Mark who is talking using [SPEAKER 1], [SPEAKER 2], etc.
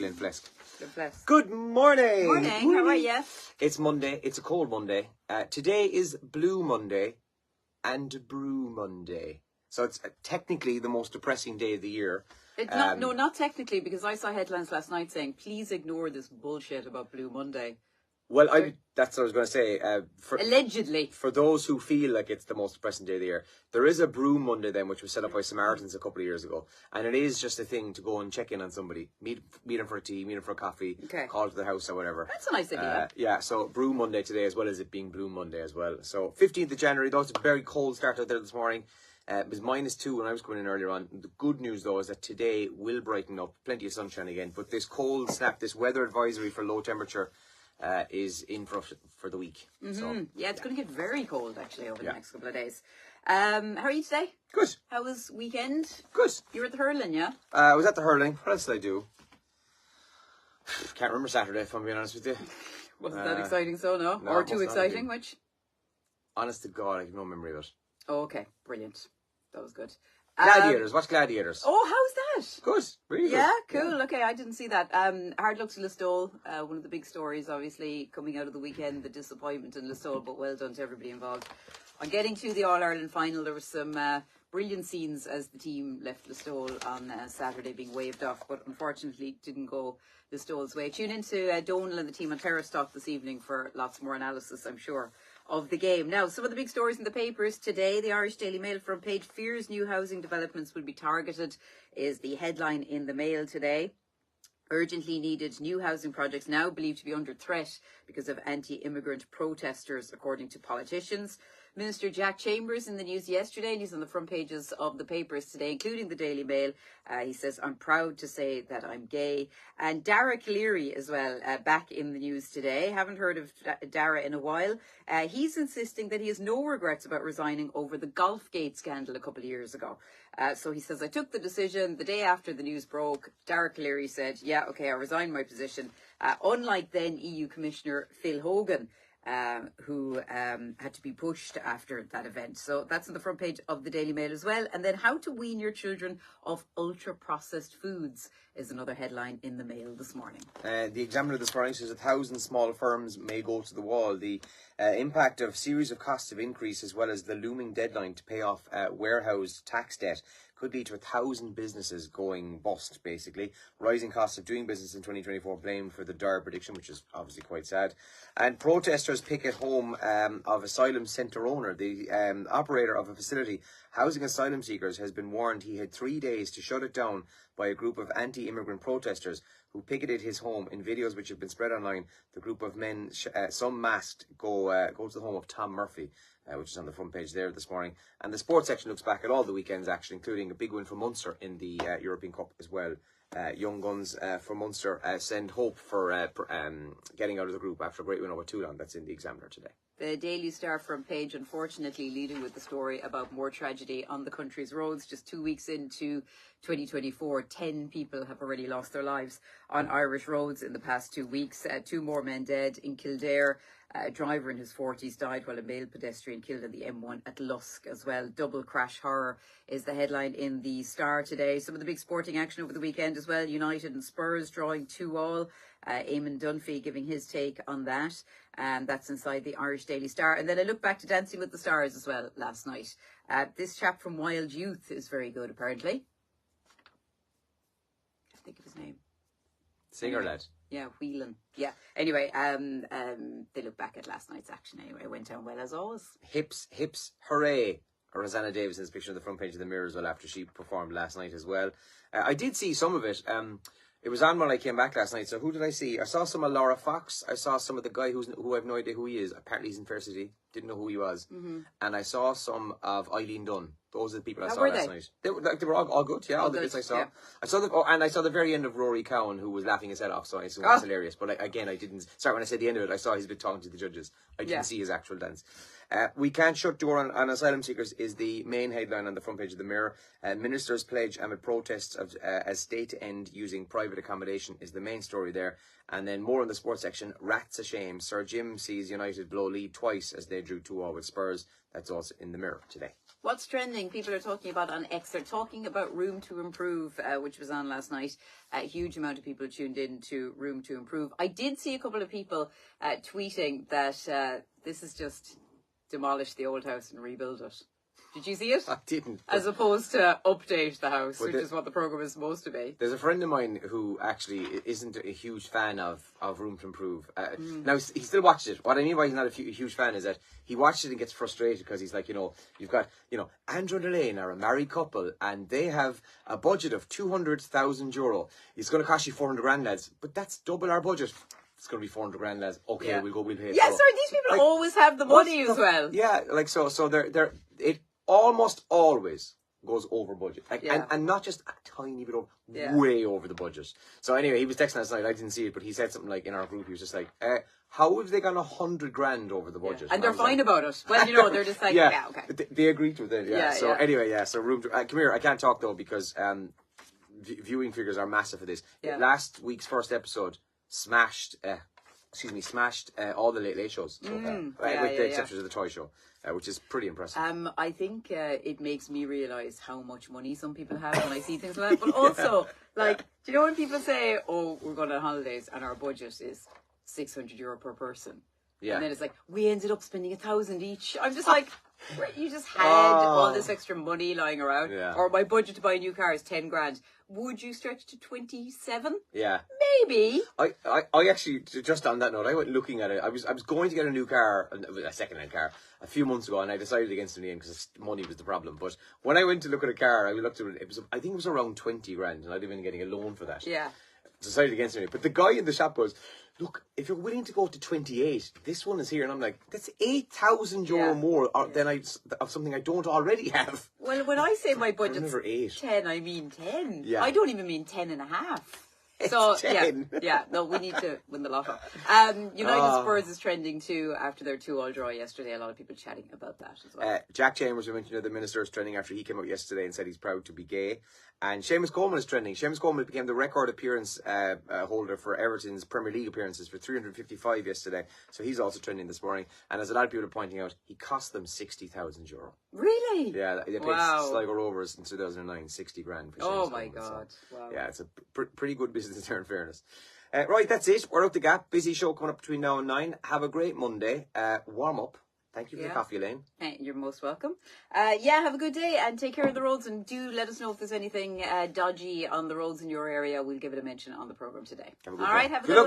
[SPEAKER 1] Glenn Flesk.
[SPEAKER 2] Glenn Flesk.
[SPEAKER 1] Good morning.
[SPEAKER 2] Morning. How are you?
[SPEAKER 1] It's Monday. It's a cold Monday. Today is Blue Monday and Brew Monday. So it's technically the most depressing day of the year.
[SPEAKER 2] Not technically, because I saw headlines last night saying, please ignore this bullshit about Blue Monday.
[SPEAKER 1] Well, that's what I was going to say.
[SPEAKER 2] Allegedly.
[SPEAKER 1] For those who feel like it's the most depressing day of the year, there is a Brew Monday then, which was set up by Samaritans a couple of years ago. And it is just a thing to go and check in on somebody. Meet them for a tea, meet them for a coffee, call to the house or whatever.
[SPEAKER 2] That's a nice idea.
[SPEAKER 1] Yeah, so Brew Monday today, as well as it being Blue Monday as well. So 15th of January, though, it's a very cold start out there this morning. It was -2 when I was coming in earlier on. The good news, though, is that today will brighten up. Plenty of sunshine again. But this cold snap, this weather advisory for low temperature, is in for the week.
[SPEAKER 2] Mm-hmm. So, yeah, it's going to get very cold, actually, over the next couple of days. How are you today?
[SPEAKER 1] Good.
[SPEAKER 2] How was weekend?
[SPEAKER 1] Good.
[SPEAKER 2] You were at the hurling, yeah?
[SPEAKER 1] I was at the hurling. What else did I do? Can't remember Saturday, if I'm being honest with you.
[SPEAKER 2] Wasn't that exciting, so no?
[SPEAKER 1] No,
[SPEAKER 2] or too exciting, which?
[SPEAKER 1] Honest to God, I have no memory of it.
[SPEAKER 2] Oh, okay. Brilliant. That was good.
[SPEAKER 1] Gladiators. Watch Gladiators.
[SPEAKER 2] Oh, how's that?
[SPEAKER 1] Good. Really good.
[SPEAKER 2] Yeah, cool. Yeah. Okay, I didn't see that. Hard luck to Listowel. One of the big stories, obviously, coming out of the weekend, the disappointment in Listowel, but well done to everybody involved. On getting to the All-Ireland final, there were some brilliant scenes as the team left Listowel on Saturday being waved off, but unfortunately didn't go Listowel's way. Tune into Donal and the team on Terrastock this evening for lots more analysis, I'm sure, of the game. Now, some of the big stories in the papers today. The Irish Daily Mail front page, fears new housing developments will be targeted, is the headline in the Mail today. Urgently needed new housing projects now believed to be under threat because of anti-immigrant protesters, according to politicians. Minister Jack Chambers in the news yesterday, and he's on the front pages of the papers today, including the Daily Mail. He says, I'm proud to say that I'm gay. And Dara Cleary as well, back in the news today. Haven't heard of Dara in a while. He's insisting that he has no regrets about resigning over the Golfgate scandal a couple of years ago. So he says, I took the decision the day after the news broke. Dara Cleary said, yeah, okay, I resigned my position. Unlike then EU Commissioner Phil Hogan, who had to be pushed after that event. So that's on the front page of the Daily Mail as well. And then how to wean your children off ultra-processed foods is another headline in the Mail this morning.
[SPEAKER 1] The Examiner this morning says 1,000 small firms may go to the wall. The impact of series of costs of increase, as well as the looming deadline to pay off warehouse tax debt, could lead to 1,000 businesses going bust, basically. Rising costs of doing business in 2024 blamed for the dire prediction, which is obviously quite sad. And protesters picket home of asylum centre owner. The operator of a facility housing asylum seekers has been warned he had 3 days to shut it down by a group of anti-immigrant protesters who picketed his home. In videos which have been spread online, the group of men, some masked, go to the home of Tom Murphy, which is on the front page there this morning. And the sports section looks back at all the weekends, actually, including a big win for Munster in the European Cup as well. Young guns for Munster send hope for getting out of the group after a great win over Toulon. That's in the Examiner today.
[SPEAKER 2] The Daily Star front page, unfortunately, leading with the story about more tragedy on the country's roads. Just 2 weeks into 2024, 10 people have already lost their lives on Irish roads in the past 2 weeks. 2 more men dead in Kildare. A driver in his 40s died while a male pedestrian killed on the M1 at Lusk as well. Double crash horror is the headline in the Star today. Some of the big sporting action over the weekend as well. United and Spurs drawing 2-2. Eamon Dunphy giving his take on that. And that's inside the Irish Daily Star. And then I look back to Dancing with the Stars as well last night. This chap from Wild Youth is very good, apparently. I can't think of his name.
[SPEAKER 1] Singer lad.
[SPEAKER 2] Yeah, Whelan. Yeah. Anyway, they look back at last night's action anyway. It went down well as always.
[SPEAKER 1] Hips, hooray. Rosanna Davison's picture on the front page of the Mirror as well after she performed last night as well. I did see some of it. It was on when I came back last night. So who did I see? I saw some of Laura Fox. I saw some of the guy who I have no idea who he is. Apparently he's in Fair City. Didn't know who he was. Mm-hmm. And I saw some of Eileen Dunn. Those are the people I saw last night. They were all good, yeah. All the bits I saw. Yeah. I saw the very end of Rory Cowan, who was laughing his head off. So I assume it was hilarious. But again, I didn't. Sorry, when I said the end of it, I saw he's been talking to the judges. I didn't see his actual dance. We can't shut door on asylum seekers is the main headline on the front page of the Mirror. Ministers pledge amid protests of as state to end using private accommodation is the main story there. And then more in the sports section. Rats a shame. Sir Jim sees United blow lead twice as they drew 2-2 with Spurs. That's also in the Mirror today.
[SPEAKER 2] What's trending? People are talking about on X. They're talking about Room to Improve, which was on last night. A huge amount of people tuned in to Room to Improve. I did see a couple of people tweeting that this is just demolish the old house and rebuild it. Did you see it?
[SPEAKER 1] I didn't.
[SPEAKER 2] As opposed to update the house, which is what the programme is supposed to be.
[SPEAKER 1] There's a friend of mine who actually isn't a huge fan of Room to Improve. Now, he still watches it. What I mean by he's not a huge fan is that he watches it and gets frustrated because he's like, you've got, Andrew and Elaine are a married couple and they have a budget of €200,000. It's going to cost you 400 grand, lads. But that's double our budget. It's going to be 400 grand, lads. Okay, we'll pay it.
[SPEAKER 2] Yeah, sorry, these people always have the money as well.
[SPEAKER 1] Yeah, so it almost always goes over budget, and not just a tiny bit over, way over the budget. So anyway, he was texting last night. I didn't see it, but he said something like in our group. He was just like, "How have they gone 100 grand over the budget?"
[SPEAKER 2] And they're fine about it. Well, they're just like, okay.
[SPEAKER 1] They agreed with it. Anyway, so Room to, come here. I can't talk though because viewing figures are massive for this.
[SPEAKER 2] Yeah.
[SPEAKER 1] Last week's first episode smashed all the Late Late shows, with the exception of the Toy Show. Which is pretty impressive.
[SPEAKER 2] I think it makes me realise how much money some people have when I see things like that. But also, do you know when people say, "Oh, we're going on holidays and our budget is €600 per person," and then it's like we ended up spending 1,000 each. I'm just like, you just had all this extra money lying around, or my budget to buy a new car is 10 grand. Would you stretch to 27?
[SPEAKER 1] Yeah.
[SPEAKER 2] Maybe.
[SPEAKER 1] I actually, just on that note, I went looking at it. I was going to get a new car, a second-hand car, a few months ago, and I decided against it in the end because money was the problem. But when I went to look at a car, I looked at it. I think it was around 20 grand, and I'd have been getting a loan for that.
[SPEAKER 2] Yeah.
[SPEAKER 1] Decided against it. But the guy in the shop goes, "Look, if you're willing to go to 28, this one is here." And I'm like, that's €8,000 more than of something I don't already have.
[SPEAKER 2] Well, when I say my budget's
[SPEAKER 1] 8.
[SPEAKER 2] 10, I mean 10.
[SPEAKER 1] Yeah.
[SPEAKER 2] I don't even mean 10 and a half.
[SPEAKER 1] So, 10.
[SPEAKER 2] No, we need to win the lotto. United Spurs is trending too after their 2-2 draw yesterday. A lot of people chatting about that as well.
[SPEAKER 1] Jack Chambers, we mentioned, the minister, is trending after he came out yesterday and said he's proud to be gay. And Seamus Coleman is trending. Seamus Coleman became the record appearance holder for Everton's Premier League appearances for 355 yesterday. So he's also trending this morning. And as a lot of people are pointing out, he cost them €60,000.
[SPEAKER 2] Really?
[SPEAKER 1] Yeah, they paid Sligo Rovers in 2009 60 grand for Seamus
[SPEAKER 2] Oh my
[SPEAKER 1] Coleman,
[SPEAKER 2] God.
[SPEAKER 1] So,
[SPEAKER 2] wow.
[SPEAKER 1] Yeah, it's a pretty good business there in fairness. Right, that's it. We're out the gap. Busy show coming up between now and 9. Have a great Monday. Warm up. Thank you for the coffee, Elaine.
[SPEAKER 2] You're most welcome. Have a good day and take care of the roads. And do let us know if there's anything dodgy on the roads in your area. We'll give it a mention on the programme today.
[SPEAKER 1] All
[SPEAKER 2] right, have a good one.